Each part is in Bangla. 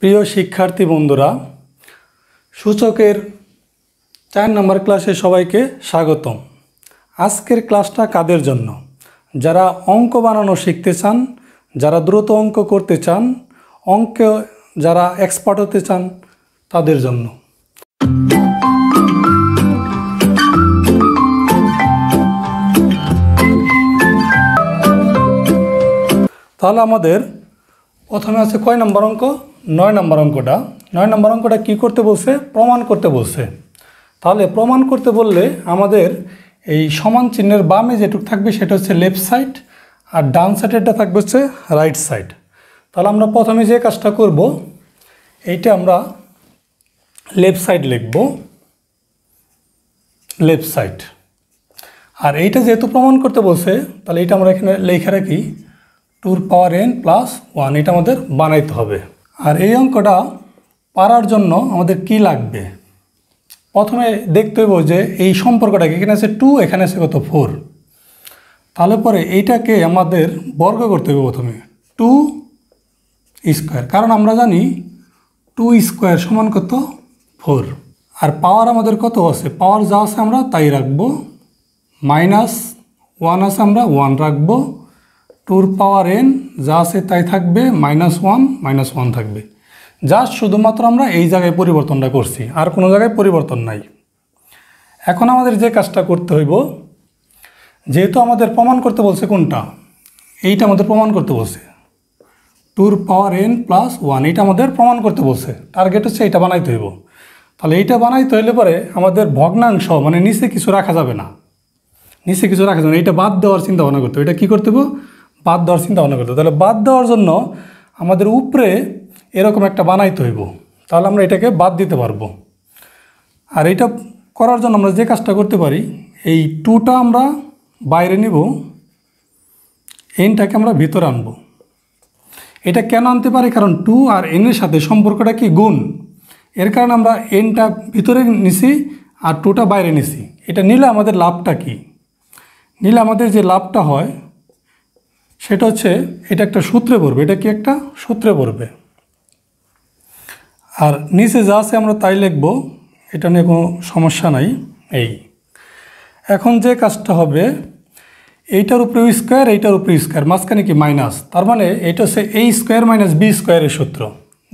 প্রিয় শিক্ষার্থী বন্ধুরা, সূচকের 4 নম্বর ক্লাসে সবাইকে স্বাগতম। আজকের ক্লাসটা কাদের জন্য? যারা অঙ্ক বানানো শিখতে চান, যারা দ্রুত অঙ্ক করতে চান, অঙ্কে যারা এক্সপার্ট হতে চান তাদের জন্য। তাহলে আমাদের প্রথমে আছে কয় নম্বর অঙ্ক? 9 নম্বর অঙ্কটা। 9 নম্বর অঙ্কটা কী করতে বলছে? প্রমাণ করতে বলছে। তাহলে প্রমাণ করতে বললে আমাদের এই সমান চিহ্নের বামে যেটুকু থাকবে সেটা হচ্ছে লেফট সাইড, আর ডান সাইডেরটা থাকবে হচ্ছে রাইট সাইড। তাহলে আমরা প্রথমে যে কাজটা করব, এইটা আমরা লেফট সাইড লিখব, লেফট সাইড। আর এইটা যেহেতু প্রমাণ করতে বলছে, তাহলে এইটা আমরা এখানে লেখা রাখি 2 পাওয়ার n প্লাস 1। এটা আমাদের বানাইতে হবে। আর এই অঙ্কটা পারার জন্য আমাদের কি লাগবে? প্রথমে দেখতে হইব যে এই সম্পর্কটাকে, এখানে আছে 2, এখানে আছে কত? 4। তাহলে পরে এইটাকে আমাদের বর্গ করতে হবে প্রথমে 2 স্কোয়ার, কারণ আমরা জানি 2 স্কোয়ার সমান কত? 4। আর পাওয়ার আমাদের কত আছে? পাওয়ার যা আছে আমরা তাই রাখবো। -1 আছে, আমরা 1 রাখবো। 2 পাওয়ার n যা আছে তাই থাকবে, -1 থাকবে। জাস্ট শুধুমাত্র আমরা এই জায়গায় পরিবর্তনটা করছি, আর কোনো জায়গায় পরিবর্তন নাই। এখন আমাদের যে কাজটা করতে হইব, যেহেতু আমাদের প্রমাণ করতে বলছে কোনটা, এইটা আমাদের প্রমাণ করতে বলছে 2 পাওয়ার n প্লাস 1, এইটা আমাদের প্রমাণ করতে বলছে। টার্গেট হচ্ছে এইটা বানাইতে হইব। তাহলে এইটা বানাইতে হইলে পরে আমাদের ভগ্নাংশ মানে নিচে কিছু রাখা যাবে না, নিচে কিছু রাখা যাবে না। এইটা বাদ দেওয়ার চিন্তা ভাবনা করতে হবে। এটা কী করতে হবে? বাদ দেওয়ার চিন্তা ভাবনা করতে হবে। তাহলে বাদ দেওয়ার জন্য আমাদের উপরে এরকম একটা বানাইতে হইব, তাহলে আমরা এটাকে বাদ দিতে পারবো। আর এইটা করার জন্য আমরা যে কাজটা করতে পারি, এই 2টা আমরা বাইরে নিব, nটাকে আমরা ভিতরে আনবো। এটা কেন আনতে পারি? কারণ 2 আর n এর সাথে সম্পর্কটা কি? গুণ। এর কারণে আমরা nটা ভিতরে নিছি আর 2টা বাইরে নিছি। এটা নিলে আমাদের লাভটা কি? নিলে আমাদের যে লাভটা হয় সেটা হচ্ছে, এটা একটা সূত্রে পড়বে। এটা কি একটা সূত্রে পড়বে। আর নিচে যা আছে আমরা তাই লিখব, এটা নিয়ে কোনো সমস্যা নাই। এই এখন যে কাজটা হবে, এইটার উপরে স্কোয়ার, এইটার উপরে স্কোয়ার, মাঝখানে কি মাইনাস, তার মানে এটা হচ্ছে a স্কোয়ার মাইনাস b স্কোয়ারের সূত্র।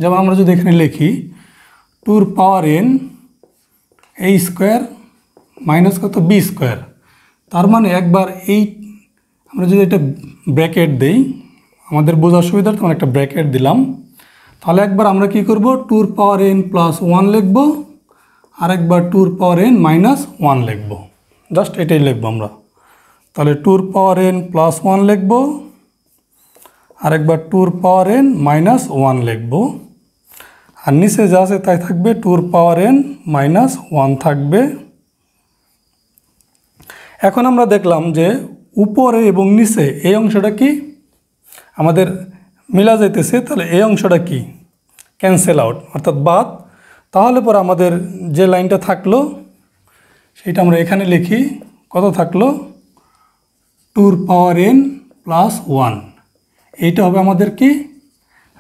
যেমন আমরা যদি এখানে লিখি 2 পাওয়ার n a স্কোয়ার মাইনাস কত? b square. তার মানে একবার এই আমরা যদি এটা ব্র্যাকেট দেই, আমাদের বোঝার সুবিধার্থে আমরা একটা ব্র্যাকেট দিলাম। তাহলে একবার আমরা কি করব? 2 পাওয়ার n প্লাস 1 লিখব, আর একবার 2 পাওয়ার n মাইনাস 1 লিখব। জাস্ট এটাই লিখব আমরা। তাহলে 2 পাওয়ার n প্লাস 1 লিখব, আর একবার 2 পাওয়ার n মাইনাস 1 লিখব। আর নিচে যা আছে তাই থাকবে, 2 পাওয়ার n মাইনাস 1 থাকবে। এখন আমরা দেখলাম যে উপরে এবং নিচে এই অংশটা কি আমাদের মিলা যাইতেছে। তাহলে এই অংশটা কি? ক্যান্সেল আউট, অর্থাৎ বাদ। তাহলে পরে আমাদের যে লাইনটা থাকলো সেটা আমরা এখানে লিখি। কত থাকলো? 2 পাওয়ার n প্লাস 1। এইটা হবে আমাদের কি?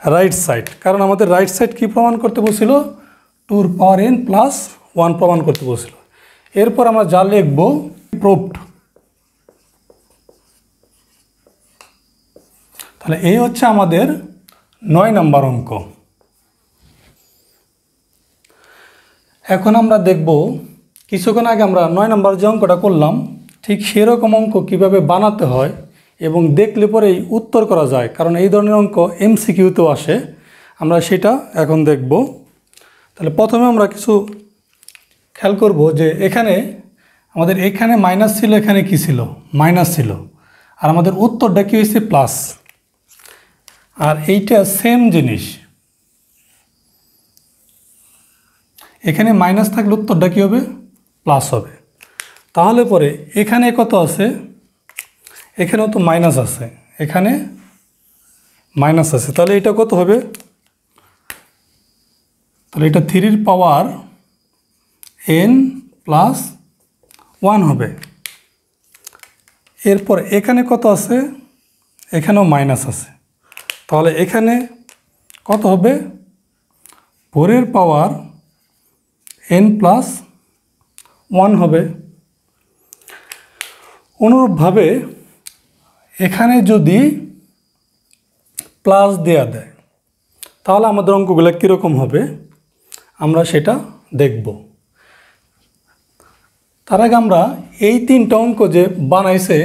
Right side. কারণ আমাদের রাইট সাইড কি প্রমাণ করতে বলছিল? 2 পাওয়ার n প্লাস 1 প্রমাণ করতে বলছিল। এরপর আমরা যা লিখব, প্রুভড। তাহলে এই হচ্ছে আমাদের 9 নম্বর অঙ্ক। এখন আমরা দেখব, কিছুক্ষণ আগে আমরা 9 নম্বর যে অঙ্কটা করলাম, ঠিক সেরকম অঙ্ক কিভাবে বানাতে হয় এবং দেখলে পরেই উত্তর করা যায়। কারণ এই ধরনের অঙ্ক MCQতেও আসে। আমরা সেটা এখন দেখব। তাহলে প্রথমে আমরা কিছু খেয়াল করব যে এখানে আমাদের এখানে মাইনাস ছিল, এখানে কি ছিল? মাইনাস ছিল। আর আমাদের উত্তরটা কী হয়েছে? প্লাস। আর এইটা সেম জিনিস, এখানে মাইনাস থাকলে উত্তরটা কী হবে? প্লাস হবে। তাহলে পরে এখানে কত আছে? এখানেও তো মাইনাস আছে, এখানে মাইনাস আছে। তাহলে এটা কত হবে? তাহলে এটা 3 পাওয়ার n প্লাস 1 হবে। এরপর এখানে কত আছে? এখানেও মাইনাস আছে। তাহলে এখানে কত হবে? 4 পাওয়ার n প্লাস 1 হবে। অনুরূপভাবে এখানে যদি প্লাস দেয়া দেয় তাহলে আমাদের অঙ্কগুলো কীরকম হবে আমরা সেটা দেখব। তার আগে আমরা এই 3টা অঙ্ক যে বানাইছে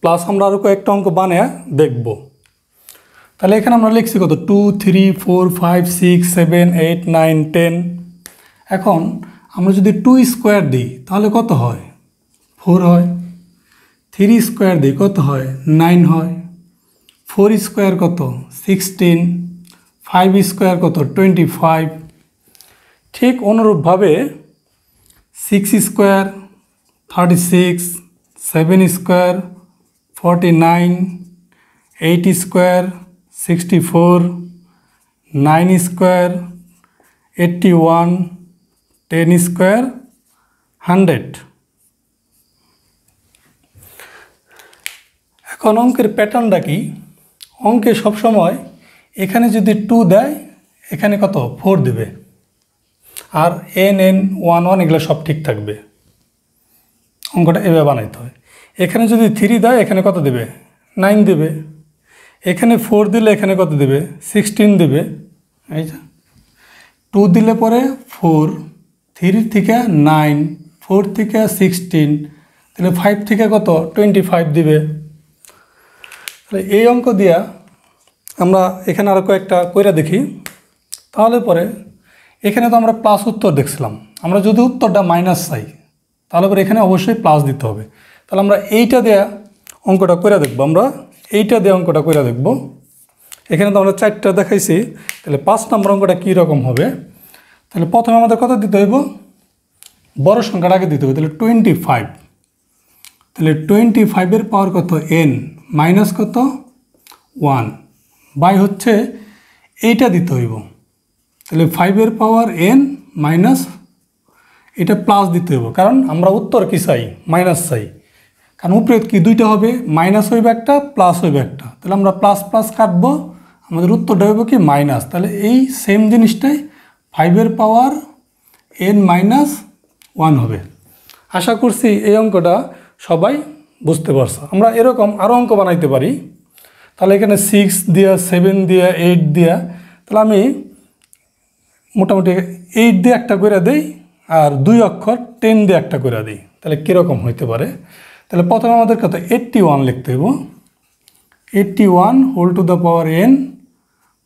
প্লাস আমরা আরও কয়েকটা অঙ্ক বানিয়ে দেখব। তাহলে এখানে আমরা লিখছি কত 2 3 4 5 6 7 8 9 10। এখন আমরা যদি 2 স্কোয়ার দিই তাহলে কত হয় 4 হয়। 3 স্কোয়ার দিই কত হয় 9 হয়। 4 স্কোয়ার কত 16। 5 স্কোয়ার কত 25। ঠিক অনুরূপভাবে 6 square 36, 7 square 49, 8 square 64, 9 square 81, 10 square 100। এখন অঙ্কের প্যাটার্নটা কি? অঙ্কে সবসময় এখানে যদি 2 দেয় এখানে কত 4 দেবে, আর n 1 1 এগুলো সব ঠিক থাকবে। অঙ্কটা এভাবে বানাইতে হয়। এখানে যদি 3 দেয় এখানে কত দেবে 9 দেবে। এখানে 4 দিলে এখানে কত দেবে 16 দেবে। এই যে 2 দিলে পরে 4, 3 থেকে 9, 4 থেকে 16, তাহলে 5 থেকে কত 25 দিবে। তাহলে এই অঙ্ক দিয়া আমরা এখানে আরও কয়েকটা কইরা দেখি। তাহলে পরে এখানে তো আমরা প্লাস উত্তর দেখছিলাম, আমরা যদি উত্তরটা মাইনাস চাই তাহলে পরে এখানে অবশ্যই প্লাস দিতে হবে। তাহলে আমরা এইটা দেয়া অঙ্কটা কইরা দেখব। আমরা এইটা দিয়ে অঙ্কটা কইরা দেখব। এখানে তো আমরা 4টা দেখাইছি, তাহলে 5 নম্বর অঙ্কটা কী রকম হবে। তাহলে প্রথমে আমাদের কত দিতে হইব বড় সংখ্যাটা আগে দিতে হবে। তাহলে 25। তাহলে 25-এর পাওয়ার কত n মাইনাস কত 1 বাই হচ্ছে এইটা দিতে হইব। তাহলে 5-এর পাওয়ার n মাইনাস এটা প্লাস দিতে হইব, কারণ আমরা উত্তর কি চাই মাইনাস চাই। কারণ উপরে কি দুইটা হবে, মাইনাস হইবে একটা প্লাস হইবে একটা। তাহলে আমরা প্লাস প্লাস কাটবো, আমাদের উত্তরটা হইব কি মাইনাস। তাহলে এই সেম জিনিসটাই 5-এর পাওয়ার n মাইনাস 1 হবে। আশা করছি এই অঙ্কটা সবাই বুঝতে পারছো। আমরা এরকম আরও অঙ্ক বানাইতে পারি। তাহলে এখানে 6 দিয়া 7 দিয়া 8 দিয়া, তাহলে আমি মোটামুটি 8 দিয়ে একটা করে দিই আর 2 অক্ষর 10 দিয়ে একটা করে দিই। তাহলে কীরকম হইতে পারে। তাহলে প্রথমে আমাদের কত 81 লিখতে হইব। 81 whole to the power n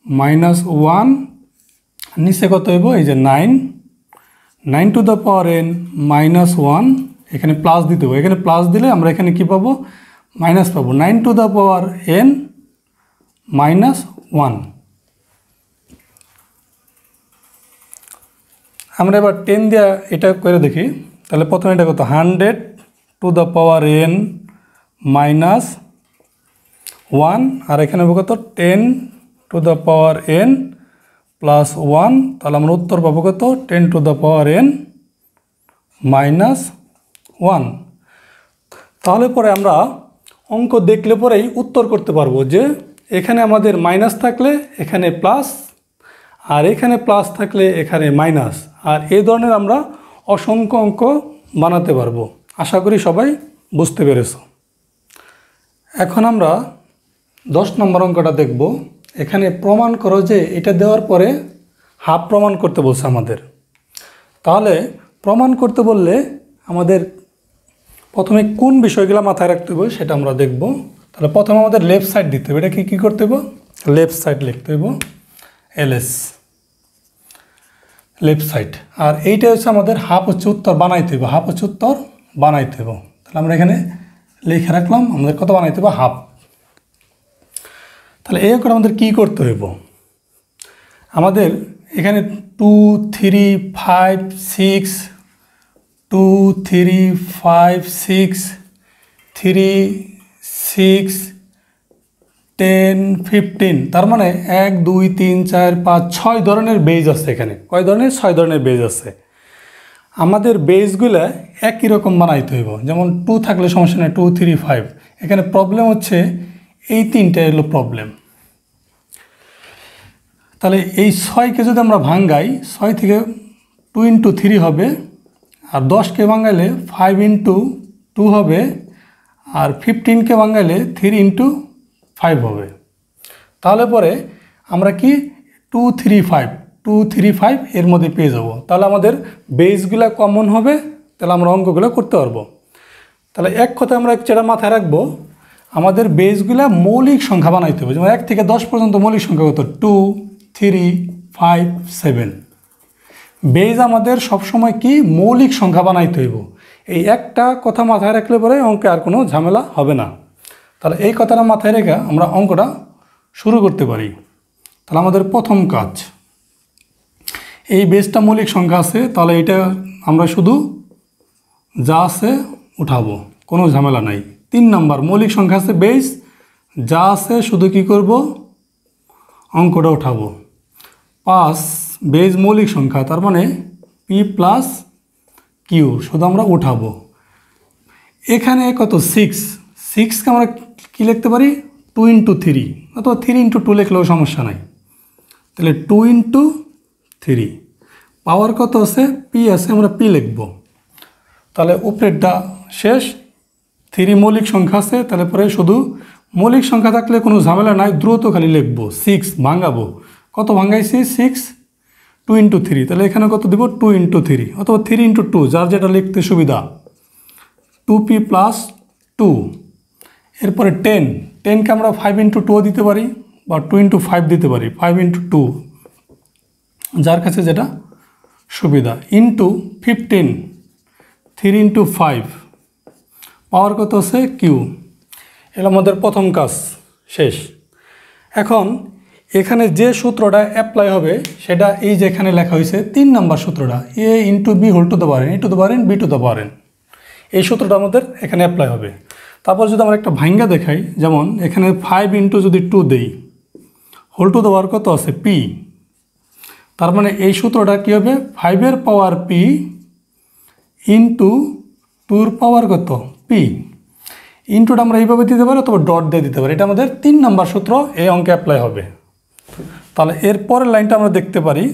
minus 1, নিচে কত হইব এই যে 9, 9 to the power n minus 1, এখানে প্লাস দিতে হবে। এখানে প্লাস দিলে আমরা এখানে কি পাবো মাইনাস পাবো। 9 to the power n minus 1। আমরা এবার 10 দিয়ে এটা করে দেখি। তাহলে প্রথমে এটা কত 100 two the power n minus 1, আর এখানে হবে কত 10 two the power n plus 1। তাহলে আমরা উত্তর পাবো কত 10 two the power n minus 1। তাহলে পরে আমরা অঙ্ক দেখলে পরেই উত্তর করতে পারবো যে এখানে আমাদের মাইনাস থাকলে এখানে প্লাস, আর এখানে প্লাস থাকলে এখানে মাইনাস, আর এই ধরনের আমরা অসংখ্য অঙ্ক বানাতে পারবো। আশা করি সবাই বুঝতে পেরেছো। এখন আমরা 10 নম্বর অঙ্কটা দেখব। এখানে প্রমাণ করো যে এটা দেওয়ার পরে হাফ প্রমাণ করতে বলছে আমাদের। তাহলে প্রমাণ করতে বললে আমাদের প্রথমে কোন বিষয়গুলো মাথায় রাখতে হবে সেটা আমরা দেখব। তাহলে প্রথমে আমাদের লেফট সাইড দিতে হবে। এটাকে কী করতে হবে লেফট সাইড লিখতে হবে ls লেফট সাইড। আর এইটা হচ্ছে আমাদের হাফ হচ্ছে উত্তর বানাইতে হবে, হাফ হচ্ছে উত্তর বানাইতে হবে। তাহলে আমরা এখানে লিখে রাখলাম আমাদের কত বানাইতে হবে হাফ। তাহলে এই করে আমাদের কী করতে হইব, আমাদের এখানে 2 3 5 6 2 3 5 6 3 6 10 15, তার মানে 1 2 3 4 5 6 ধরনের বেজ আছে। এখানে কয় ধরনের 6 ধরনের বেজ আছে। আমাদের বেজগুলো একই রকম বানাইতে হইব। যেমন 2 থাকলে সমস্যা নেই, 2 3 5। এখানে প্রবলেম হচ্ছে এই 3টা হলো প্রবলেম। তাহলে এই 6কে যদি আমরা ভাঙ্গাই 6 থেকে 2 × 3 হবে, আর 10কে ভাঙ্গাইলে 5 × 2 হবে, আর 15কে ভাঙ্গাইলে 3 × 5 হবে। তাহলে পরে আমরা কি 235 এর মধ্যে পেয়ে যাব। তাহলে আমাদের বেসগুলো কমন হবে, তাহলে আমরা অঙ্কগুলো করতে পারবো। তাহলে এক কথা আমরা যেটা মাথায় রাখবো, আমাদের বেসগুলো মৌলিক সংখ্যা বানাইতে হবে। যেমন 1 থেকে 10 পর্যন্ত মৌলিক সংখ্যা কত? 2, 3, 5, 7। বেস আমাদের সবসময় কি মৌলিক সংখ্যা বানাইতে হইব। এই একটা কথা মাথায় রাখলে পরে অঙ্কে আর কোনো ঝামেলা হবে না। তাহলে এই কথাটা মাথায় রেখে আমরা অঙ্কটা শুরু করতে পারি। তাহলে আমাদের প্রথম কাজ, এই বেসটা মৌলিক সংখ্যা আছে, তাহলে এটা আমরা শুধু যা আছে উঠাবো, কোনো ঝামেলা নাই। 3 নাম্বার, মৌলিক সংখ্যা আছে বেস, যা আছে শুধু কি করব? অঙ্কটা উঠাবো। 5 বেস মৌলিক সংখ্যা, তার মানে p + q শুধু আমরা উঠাবো। এখানে কত? 6কে আমরা কি লিখতে পারি? 2 × 3 অথবা 3 × 2 লিখলেও সমস্যা নাই। তাহলে 2 × 3 পাওয়ার কত আছে? p আছে, আমরা p লিখব। তাহলে উপরেরটা শেষ। 3 মৌলিক সংখ্যা আছে, তাহলে পরে শুধু মৌলিক সংখ্যা থাকলে কোনো ঝামেলা নাই, দ্রুত খালি লিখব। 6 ভাঙাবো, কত ভাঙাইছি? 6, 2 × 3, তাহলে এখানে কত দিব? 2 × 3 অথবা 3 × 2, যার যেটা লিখতে সুবিধা। 2p + 2। এরপরে 10কে আমরা 5 × 2 দিতে পারি, বা 2 × 5 দিতে পারি, 5 × 2, যার কাছে যেটা সুবিধা। ইন্টু 15, 3 × 5, পাওয়ার কত আছে? q। এটা আমাদের প্রথম কাজ শেষ। এখন এখানে যে সূত্রটা অ্যাপ্লাই হবে সেটা এই যে এখানে লেখা হয়েছে 3 নাম্বার সূত্রটা, a × b whole to the power n to the power n b to the power n, এই সূত্রটা আমাদের এখানে অ্যাপ্লাই হবে। তারপর যদি আমরা একটা ভাঙ্গা দেখাই, যেমন এখানে 5 × যদি 2 দেই, হোল টু দ্য পাওয়ার কত আছে? p। তার মানে এই সূত্রটা কী হবে? 5 পাওয়ার p ইন্টু 2 পাওয়ার কত? p। ইন্টুটা আমরা এইভাবে দিতে পারি অথবা ডট দিয়ে দিতে পারি। এটা আমাদের 3 নাম্বার সূত্র, এই অঙ্কে অ্যাপ্লাই হবে। তাহলে এর পরের লাইনটা আমরা দেখতে পারি।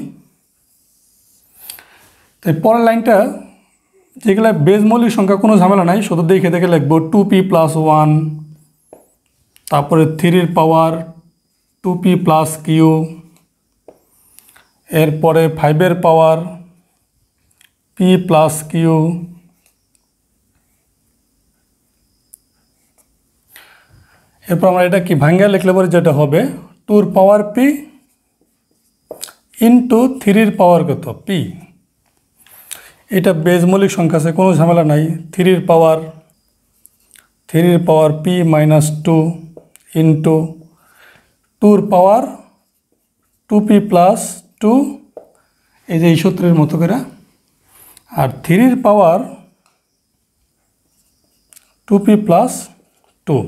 তো পরের লাইনটা যেগুলো বেস মৌলিক সংখ্যা, কোনো ঝামেলা নাই, শুধু দেখে দেখে লিখবো। 2p + 1, তারপরে 3 পাওয়ার 2p + q, এরপরে 5 পাওয়ার p + q, এরপর আমরা এটা কি ভাঙ্গা লিখলে পরে যেটা হবে 2 পাওয়ার p ইন্টু 3 পাওয়ার কত? p। এটা বেস মৌলিক সংখ্যা আছে, কোনো ঝামেলা নাই। 3 পাওয়ার p - 2 ইন্টু 2 পাওয়ার 2p + 2, এই যে এই সূত্রের মতো করে, আর 3 পাওয়ার 2p + 2,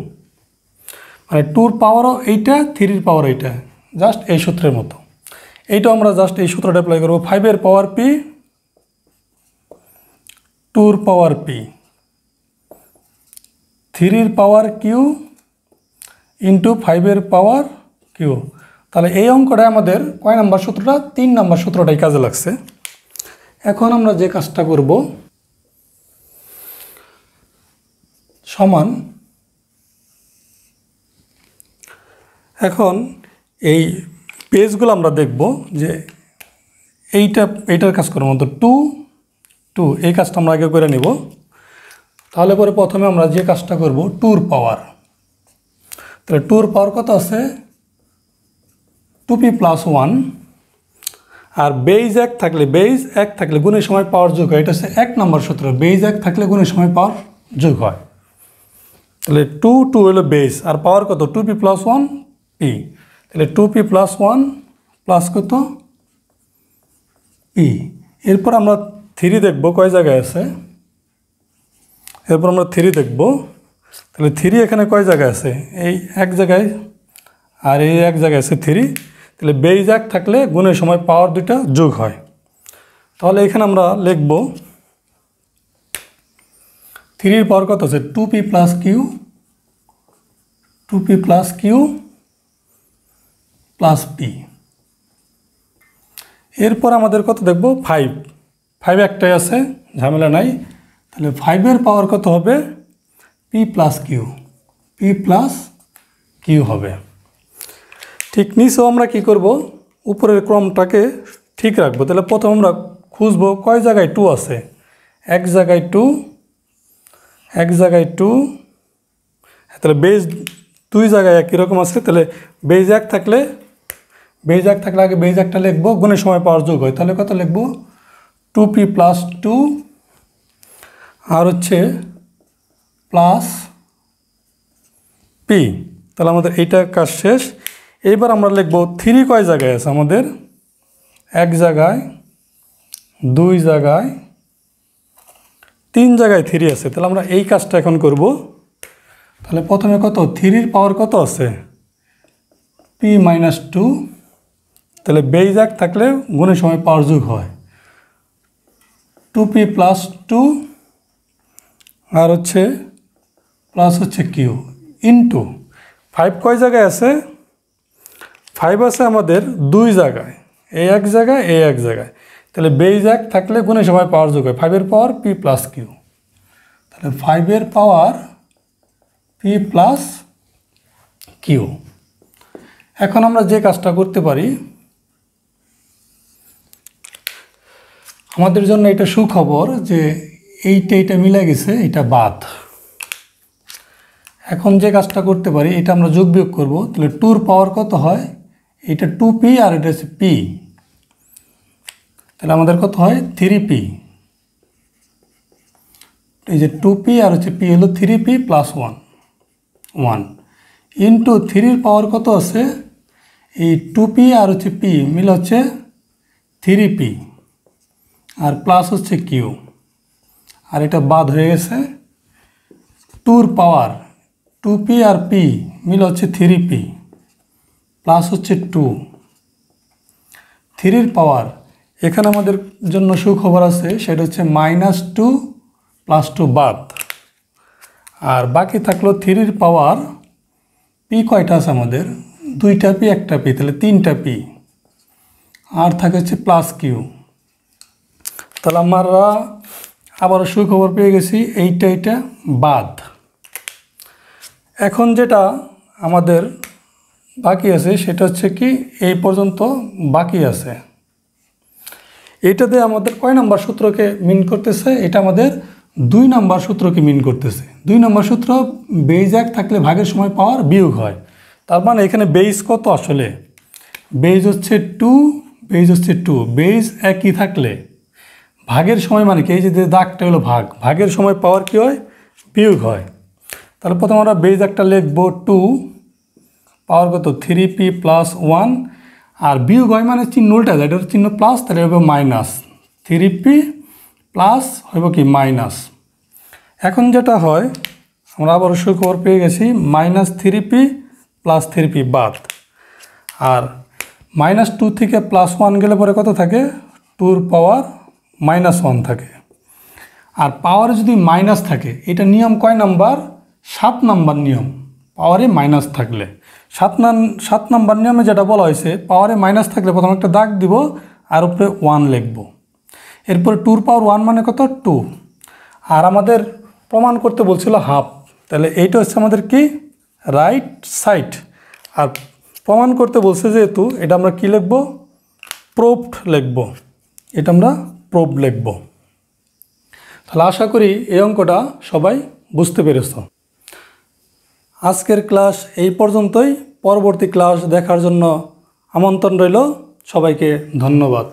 মানে 2 পাওয়ারও এইটা, 3 পাওয়ার এইটা, জাস্ট এই সূত্রের মতো। এইটা আমরা জাস্ট এই সূত্রটা অ্যাপ্লাই করবো। 5 পাওয়ার p, 2 পাওয়ার p, 3 পাওয়ার q ইন্টু 5 পাওয়ার q। তাহলে এই অঙ্কটা আমাদের কয় নাম্বার সূত্রটা? 3 নাম্বার সূত্রটাই কাজে লাগছে। এখন আমরা যে কাজটা করব, সমান, এখন এই পেজগুলো আমরা দেখব যে এইটার কাজ করার মতো 2 এই কাজটা আমরা আগে করে নেব। তাহলে পরে প্রথমে আমরা যে কাজটা করব 2 পাওয়ার, তাহলে 2 পাওয়ার কত আছে? 2p + 1, আর বেজ 1 থাকলে গুণের সময় পাওয়ার যোগ হয়। এটা হচ্ছে 1 নম্বর সূত্র, বেজ 1 থাকলে গুণের সময় পাওয়ার যোগ হয়। তাহলে 2 হলো বেস, আর পাওয়ার কত? 2p + 1 p, তাহলে 2p + 1 প্লাস কত? p। এরপর আমরা 3 দেখব কয় জায়গায় আছে, এরপর আমরা 3 দেখব। তাহলে 3 এখানে কয় জায়গায় আছে? এই এক জায়গায়, আর এই এক জায়গায় আছে 3। তাহলে বেজ 1 থাকলে গুণের সময় পাওয়ার দুইটা যোগ হয়। তাহলে এখানে আমরা লিখব 3 পাওয়ার কত আছে? 2p + q, 2p + q + p। এরপর আমাদের কত দেখব 5 5 একটাই আছে, ঝামেলা নাই। তাহলে 5-এর পাওয়ার কত হবে p plus q, p plus q হবে। ঠিক নিচেও আমরা কি করব, উপরের ক্রমটাকে ঠিক রাখবো। তাহলে প্রথম আমরা খুঁজবো কয় জায়গায় 2 আছে, এক জায়গায় 2, এক জায়গায় 2। তাহলে বেজ 2 জায়গায় একই রকম আছে। তাহলে বেজ 1 থাকলে আগে বেজ 1টা লিখবো, গুণের সময় পাওয়ার যোগ হয়। তাহলে কত লিখবো 2p প্লাস 2 আর হচ্ছে প্লাস p। তাহলে আমাদের এইটা কাজ শেষ। এইবার আমরা লিখবো 3 কয় জায়গায় আছে আমাদের, এক জায়গায়, 2 জায়গায়, 3 জায়গায় 3 আছে। তাহলে আমরা এই কাজটা এখন করব। তাহলে প্রথমে কত 3-এর পাওয়ার কত আছে p মাইনাস 2। তাহলে বেজ 1 থাকলে গুণের সময় পাওয়ার যোগ হয়, 2p প্লাস 2 আর হচ্ছে প্লাস হচ্ছে কিউ ইন্টু 5 কয় জায়গায় আছে, 5 আছে আমাদের 2 জায়গায়, এই এক জায়গায়, এই এক জায়গায়। তাহলে বেজ 1 থাকলে গুণের সময় পাওয়ার যোগ হয়, 5-এর পাওয়ার p প্লাস কিউ। তাহলে 5-এর পাওয়ার p প্লাস কিউ। এখন আমরা যে কাজটা করতে পারি, আমাদের জন্য এটা সুখবর যে এইটা মিলে গেছে, এটা বাদ। এখন যে কাজটা করতে পারি, এটা আমরা যোগ বিয়োগ করবো। তাহলে 2-র পাওয়ার কত হয়, এটা 2p আর এটা হচ্ছে p। তাহলে আমাদের কত হয় 3p। এই যে 2p আর হচ্ছে p হলো 3p প্লাস 1 ইন্টু 3-র পাওয়ার কত আছে, এই 2p আর হচ্ছে p মিলে হচ্ছে 3p আর প্লাস হচ্ছে কিউ, আর এটা বাদ হয়ে গেছে। 2-র পাওয়ার 2p আর p মিলে হচ্ছে 3p প্লাস হচ্ছে 2, 3-র পাওয়ার এখানে আমাদের জন্য সুখবর আছে, সেটা হচ্ছে -2 প্লাস 2 বাদ। আর বাকি থাকলো 3-র পাওয়ার p কয়টা আছে আমাদের, 2টা p, একটা p, তাহলে 3টা p আর থাকে হচ্ছে প্লাস কিউ। তাহলে আমরা আবারও সুখবর পেয়ে গেছি, এইটা বাদ। এখন যেটা আমাদের বাকি আছে সেটা হচ্ছে কি, এই পর্যন্ত বাকি আছে। এইটাতে আমাদের কয় নাম্বার সূত্রকে মিন করতেছে, এটা আমাদের 2 নাম্বার সূত্রকে মিন করতেছে। 2 নাম্বার সূত্র বেজ 1 থাকলে ভাগের সময় পাওয়ার বিয়োগ হয়। তার মানে এখানে বেজ কত, আসলে বেজ হচ্ছে 2, বেজ হচ্ছে 2। বেজ একই থাকলে ভাগের সময় মানে কি, এই যে দাগটা হলো ভাগ, ভাগের সময় পাওয়ার কি হয়, বিয়োগ হয়। তাহলে প্রথমে আমরা বেজ একটা লিখবো 2, পাওয়ার কত 3p প্লাস 1 আর বিয়োগ হয় মানে চিহ্ন উল্টা যায়, এটার চিহ্ন প্লাস, তাহলে হবে মাইনাস 3p প্লাস হইব কি মাইনাস। এখন যেটা হয়, আমরা আবার সুখবর পেয়ে গেছি, -3p প্লাস 3p বাদ। আর -2 থেকে +1 গেলে পরে কত থাকে, 2-র পাওয়ার -1 থাকে। আর পাওয়ারে যদি মাইনাস থাকে, এটা নিয়ম কয় নাম্বার, 7 নাম্বার নিয়ম। পাওয়ারে মাইনাস থাকলে 7 নাম্বার নিয়মে যেটা বলা হয়েছে, পাওয়ারে মাইনাস থাকলে প্রথমে একটা দাগ দিব আর উপরে 1 লিখব। এরপরে 2-র পাওয়ার 1 মানে কত 2। আর আমাদের প্রমাণ করতে বলছিল হাফ, তাহলে এইটা হচ্ছে আমাদের কি রাইট সাইড। আর প্রমাণ করতে বলছে যেহেতু, এটা আমরা কি লিখব, প্রুফড লিখব। এটা আমরা প্রুফড লিখব। তাহলে আশা করি এই অঙ্কটা সবাই বুঝতে পেরেছ। আজকের ক্লাস এই পর্যন্তই। পরবর্তী ক্লাস দেখার জন্য আমন্ত্রণ রইল। সবাইকে ধন্যবাদ।